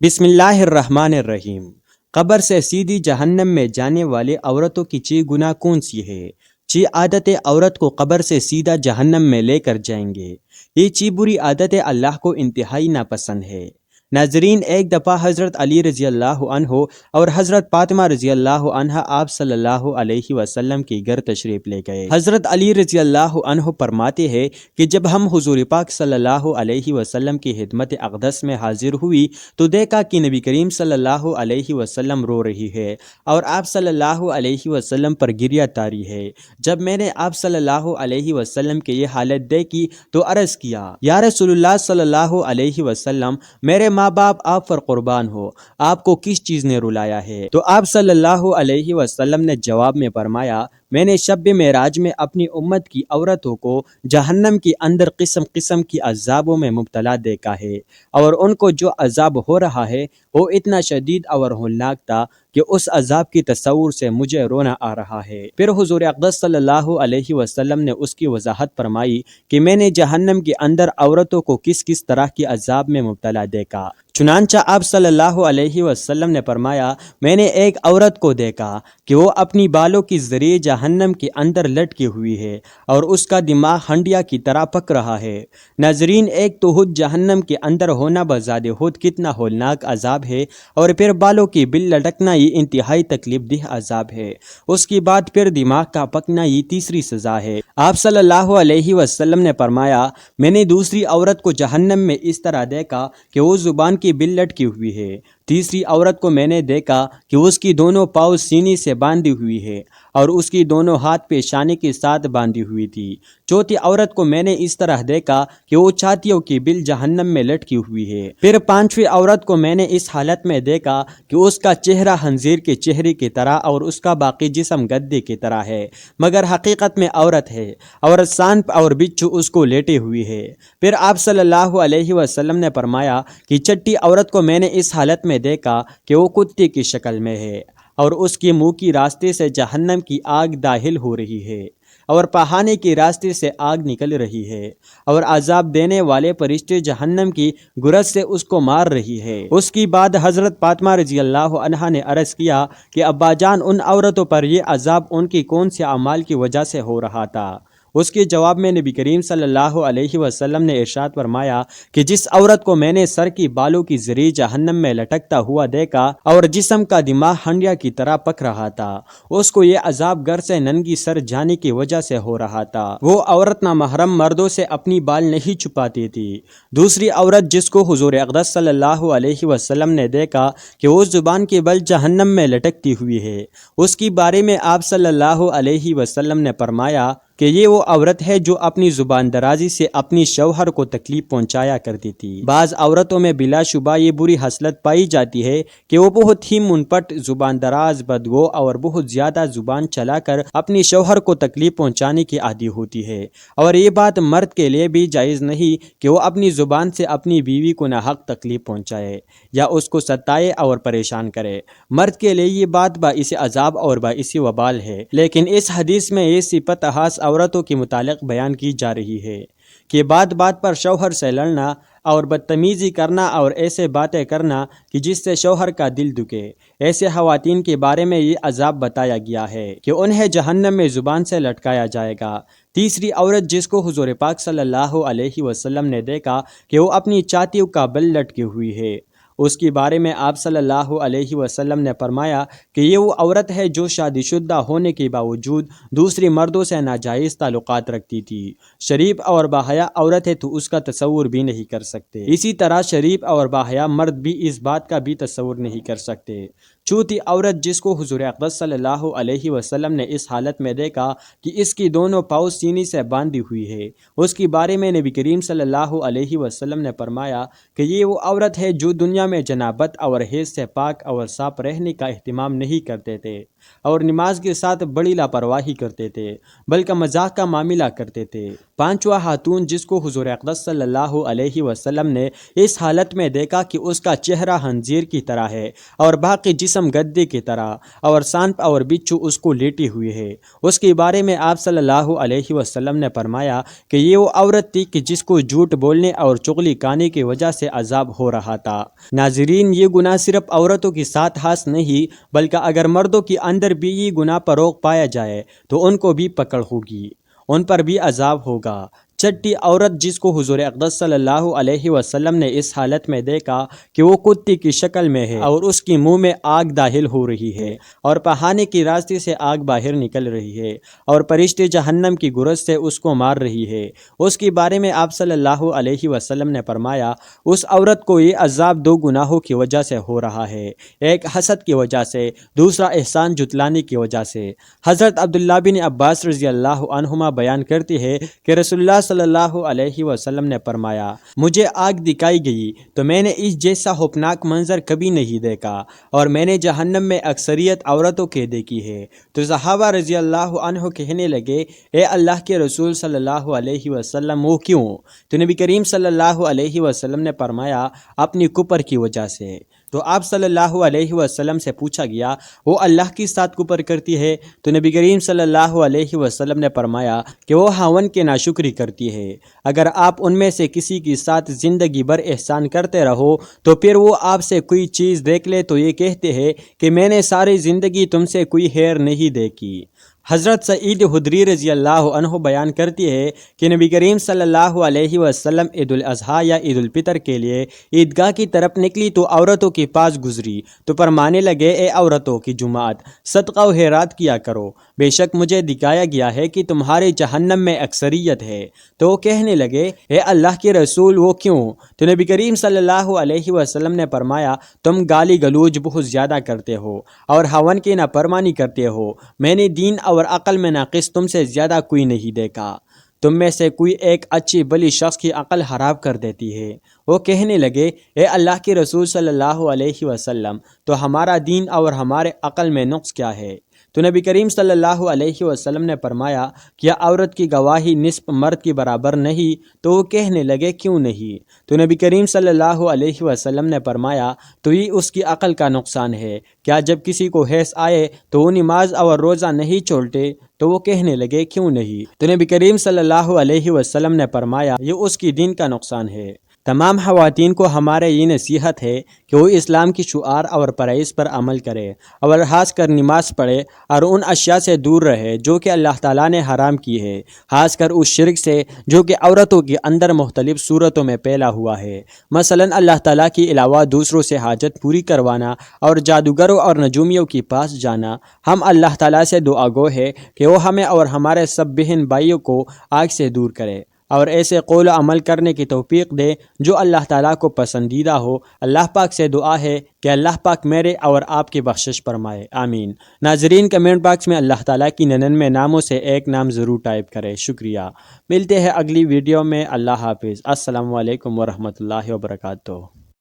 بسم اللہ الرحمن الرحیم۔ قبر سے سیدھی جہنم میں جانے والے عورتوں کی 6 گناہ کون سی ہے؟ 6 عادتیں عورت کو قبر سے سیدھا جہنم میں لے کر جائیں گے۔ یہ 6 بری عادتیں اللہ کو انتہائی ناپسند ہے۔ ناظرین، ایک دفعہ حضرت علی رضی اللہ عنہ اور حضرت فاطمہ رضی اللہ عنہا آپ صلی اللہ علیہ وسلم کے گھر تشریف لے گئے۔ حضرت علی رضی اللہ عنہ فرماتے ہیں کہ جب ہم حضور پاک صلی اللہ علیہ وسلم کی خدمت اقدس میں حاضر ہوئی تو دیکھا کہ نبی کریم صلی اللہ علیہ وسلم رو رہی ہے اور آپ صلی اللہ علیہ وسلم پر گریہ طاری ہے۔ جب میں نے آپ صلی اللہ علیہ وسلم کی یہ حالت دیکھی تو عرض کیا، یا رسول اللہ صلی اللہ علیہ وسلم، میرے ماں باپ آپ پر قربان ہو، آپ کو کس چیز نے رلایا ہے؟ تو آپ صلی اللہ علیہ وسلم نے جواب میں فرمایا، میں نے شب معراج میں اپنی امت کی عورتوں کو جہنم کے اندر قسم قسم کی عذابوں میں مبتلا دیکھا ہے، اور ان کو جو عذاب ہو رہا ہے وہ اتنا شدید اور ہولناک تھا کہ اس عذاب کی تصور سے مجھے رونا آ رہا ہے۔ پھر حضور اقدس صلی اللہ علیہ وسلم نے اس کی وضاحت فرمائی کہ میں نے جہنم کے اندر عورتوں کو کس کس طرح کی عذاب میں مبتلا دیکھا۔ چنانچہ آپ صلی اللہ علیہ وسلم نے فرمایا، میں نے ایک عورت کو دیکھا کہ وہ اپنی بالوں کے ذریعے جہنم کے اندر لٹکی ہوئی ہے اور اس کا دماغ ہنڈیا کی طرح پک رہا ہے۔ ناظرین، ایک تو خود جہنم کے اندر ہونا بذات خود کتنا ہولناک عذاب ہے، اور پھر بالوں کی بل لٹکنا یہ انتہائی تکلیف دہ عذاب ہے۔ اس کے بعد پھر دماغ کا پکنا یہ تیسری سزا ہے۔ آپ صلی اللہ علیہ وسلم نے فرمایا، میں نے دوسری عورت کو جہنم میں اس طرح دیکھا کہ وہ زبان کی بل لٹکی ہوئی ہے۔ تیسری عورت کو میں نے دیکھا کہ اس کی دونوں پاؤں سینے سے باندھی ہوئی ہے اور اس کی دونوں ہاتھ پیشانی کے ساتھ باندھی ہوئی تھی۔ چوتھی عورت کو میں نے اس طرح دیکھا کہ وہ چھاتیوں کی بل جہنم میں لٹکی ہوئی ہے۔ پھر پانچویں عورت کو میں نے اس حالت میں دیکھا کہ اس کا چہرہ خنزیر کے چہرے کی طرح اور اس کا باقی جسم گدے کی طرح ہے، مگر حقیقت میں عورت ہے، اور سانپ اور بچھو اس کو لیٹے ہوئی ہے۔ پھر آپ صلی اللہ علیہ وسلم نے فرمایا کہ چھٹی عورت کو میں نے اس حالت میں دیکھا کہ وہ کتے کی شکل میں ہے اور اس کے منہ کی راستے سے جہنم کی آگ داخل ہو رہی ہے اور پہانے کے راستے سے آگ نکل رہی ہے، اور عذاب دینے والے فرشتے جہنم کی گرز سے اس کو مار رہی ہے۔ اس کی بعد حضرت فاطمہ رضی اللہ عنہا نے عرض کیا کہ ابا جان، ان عورتوں پر یہ عذاب ان کی کون سے اعمال کی وجہ سے ہو رہا تھا؟ اس کے جواب میں نبی کریم صلی اللہ علیہ وسلم نے ارشاد فرمایا کہ جس عورت کو میں نے سر کی بالوں کی ذریعے جہنم میں لٹکتا ہوا دیکھا اور جسم کا دماغ ہنڈیا کی طرح پک رہا تھا، اس کو یہ عذاب گھر سے ننگی سر جانے کی وجہ سے ہو رہا تھا۔ وہ عورت نامحرم مردوں سے اپنی بال نہیں چھپاتی تھی۔ دوسری عورت جس کو حضور اقدس صلی اللہ علیہ وسلم نے دیکھا کہ وہ زبان کے بل جہنم میں لٹکتی ہوئی ہے، اس کی بارے میں آپ صلی اللہ علیہ وسلم نے فرمایا کہ یہ وہ عورت ہے جو اپنی زبان درازی سے اپنی شوہر کو تکلیف پہنچایا کرتی تھی۔ بعض عورتوں میں بلا شبہ یہ بری خصلت پائی جاتی ہے کہ وہ بہت ہی منپٹ، زبان دراز، بدگو اور بہت زیادہ زبان چلا کر اپنی شوہر کو تکلیف پہنچانے کی عادی ہوتی ہے، اور یہ بات مرد کے لیے بھی جائز نہیں کہ وہ اپنی زبان سے اپنی بیوی کو ناحق تکلیف پہنچائے یا اس کو ستائے اور پریشان کرے۔ مرد کے لیے یہ بات باعث عذاب اور باعث وبال ہے، لیکن اس حدیث میں یہ صفت خاص عورتوں کے متعلق بیان کی جا رہی ہے کہ بات بات پر شوہر سے لڑنا اور بدتمیزی کرنا اور ایسے باتیں کرنا کہ جس سے شوہر کا دل دکھے، ایسے خواتین کے بارے میں یہ عذاب بتایا گیا ہے کہ انہیں جہنم میں زبان سے لٹکایا جائے گا۔ تیسری عورت جس کو حضور پاک صلی اللہ علیہ وسلم نے دیکھا کہ وہ اپنی چھاتیوں کا بل لٹکی ہوئی ہے، اس کے بارے میں آپ صلی اللہ علیہ وسلم نے فرمایا کہ یہ وہ عورت ہے جو شادی شدہ ہونے کے باوجود دوسری مردوں سے ناجائز تعلقات رکھتی تھی۔ شریف اور باحیا عورت ہے تو اس کا تصور بھی نہیں کر سکتے، اسی طرح شریف اور باحیا مرد بھی اس بات کا بھی تصور نہیں کر سکتے۔ چوتھی عورت جس کو حضور اقدس صلی اللہ علیہ وسلم نے اس حالت میں دیکھا کہ اس کی دونوں پاؤں سینے سے باندھی ہوئی ہے، اس کے بارے میں نبی کریم صلی اللہ علیہ وسلم نے فرمایا کہ یہ وہ عورت ہے جو دنیا میں جنابت اور حیض سے پاک اور صاف رہنے کا اہتمام نہیں کرتے تھے اور نماز کے ساتھ بڑی لاپرواہی کرتے تھے بلکہ مذاق کا معاملہ کرتے تھے۔ پانچواں خاتون جس کو حضور اقدس صلی اللہ علیہ وسلم نے اس حالت میں دیکھا کہ اس کا چہرہ خنزیر کی طرح ہے اور باقی جسم جسم گدے کی طرح اور سانپ اور بچھو اس کو لیٹی ہوئی ہے۔ اس کے بارے میں آپ صلی اللہ علیہ وسلم نے فرمایا کہ یہ وہ عورت تھی کہ جس کو جھوٹ بولنے اور چغلی کھانے کی وجہ سے عذاب ہو رہا تھا۔ ناظرین، یہ گناہ صرف عورتوں کے ساتھ خاص نہیں بلکہ اگر مردوں کے اندر بھی یہ گناہ پر روک پایا جائے تو ان کو بھی پکڑ ہوگی، ان پر بھی عذاب ہوگا۔ چھٹی عورت جس کو حضور اقدس صلی اللہ علیہ وسلم نے اس حالت میں دیکھا کہ وہ کتے کی شکل میں ہے اور اس کے منہ میں آگ داخل ہو رہی ہے اور پہانے کے راستے سے آگ باہر نکل رہی ہے اور فرشتے جہنم کی گرز سے اس کو مار رہی ہے، اس کے بارے میں آپ صلی اللہ علیہ وسلم نے فرمایا اس عورت کو یہ عذاب دو گناہوں کی وجہ سے ہو رہا ہے، ایک حسد کی وجہ سے، دوسرا احسان جتلانے کی وجہ سے۔ حضرت عبداللہ بن عباس رضی اللہ عنہما بیان کرتے ہیں کہ رسول اللہ صلی اللہ علیہ وسلم نے فرمایا مجھے آگ دکھائی گئی تو میں نے اس جیسا خوفناک منظر کبھی نہیں دیکھا اور میں نے جہنم میں اکثریت عورتوں کے دیکھی ہے۔ تو صحابہ رضی اللہ عنہ کہنے لگے اے اللہ کے رسول صلی اللہ علیہ وسلم وہ کیوں؟ تو نبی کریم صلی اللہ علیہ وسلم نے فرمایا اپنی کفر کی وجہ سے۔ تو آپ صلی اللہ علیہ وسلم سے پوچھا گیا وہ اللہ کے ساتھ کفر کرتی ہے؟ تو نبی کریم صلی اللہ علیہ وسلم نے فرمایا کہ وہ خاوند کی ناشکری کرتی ہے۔ اگر آپ ان میں سے کسی کے ساتھ زندگی بھر احسان کرتے رہو تو پھر وہ آپ سے کوئی چیز دیکھ لے تو یہ کہتے ہیں کہ میں نے ساری زندگی تم سے کوئی خیر نہیں دیکھی۔ حضرت سعید خدری رضی اللہ عنہ بیان کرتی ہے کہ نبی کریم صلی اللہ علیہ وسلم عید الاضحیٰ یا عید الفطر کے لیے عیدگاہ کی طرف نکلی تو عورتوں کے پاس گزری تو فرمانے لگے اے عورتوں کی جماعت، صدقہ و خیرات کیا کرو، بے شک مجھے دکھایا گیا ہے کہ تمہارے جہنم میں اکثریت ہے۔ تو وہ کہنے لگے اے اللہ کے رسول وہ کیوں؟ تو نبی کریم صلی اللہ علیہ وسلم نے فرمایا تم گالی گلوچ بہت زیادہ کرتے ہو اور خاوند کی نافرمانی کرتے ہو، میں نے دین اور عقل میں ناقص تم سے زیادہ کوئی نہیں دیکھا، تم میں سے کوئی ایک اچھی بلی شخص کی عقل خراب کر دیتی ہے۔ وہ کہنے لگے اے اللہ کے رسول صلی اللہ علیہ وسلم تو ہمارا دین اور ہمارے عقل میں نقص کیا ہے؟ تو نبی کریم صلی اللہ علیہ وسلم نے فرمایا کیا عورت کی گواہی نصف مرد کی برابر نہیں؟ تو وہ کہنے لگے کیوں نہیں؟ تو نبی کریم صلی اللہ علیہ وسلم نے فرمایا تو یہ اس کی عقل کا نقصان ہے، کیا جب کسی کو حیض آئے تو وہ نماز اور روزہ نہیں چھوڑتے؟ تو وہ کہنے لگے کیوں نہیں؟ تو نبی کریم صلی اللہ علیہ وسلم نے فرمایا یہ اس کی دین کا نقصان ہے۔ تمام خواتین کو ہمارے یہ نصیحت ہے کہ وہ اسلام کی شعار اور فرائض پر عمل کرے اور خاص کر نماز پڑھے اور ان اشیاء سے دور رہے جو کہ اللہ تعالیٰ نے حرام کی ہے، خاص کر اس شرک سے جو کہ عورتوں کے اندر مختلف صورتوں میں پھیلا ہوا ہے، مثلا اللہ تعالیٰ کے علاوہ دوسروں سے حاجت پوری کروانا اور جادوگروں اور نجومیوں کے پاس جانا۔ ہم اللہ تعالیٰ سے دعا گو ہے کہ وہ ہمیں اور ہمارے سب بہن بھائیوں کو آگ سے دور کرے اور ایسے قول و عمل کرنے کی توفیق دے جو اللہ تعالیٰ کو پسندیدہ ہو۔ اللہ پاک سے دعا ہے کہ اللہ پاک میرے اور آپ کی بخشش فرمائے، آمین۔ ناظرین کمنٹ باکس میں اللہ تعالیٰ کی 99 ناموں سے ایک نام ضرور ٹائپ کرے، شکریہ۔ ملتے ہیں اگلی ویڈیو میں، اللہ حافظ، السلام علیکم ورحمۃ اللہ وبرکاتہ۔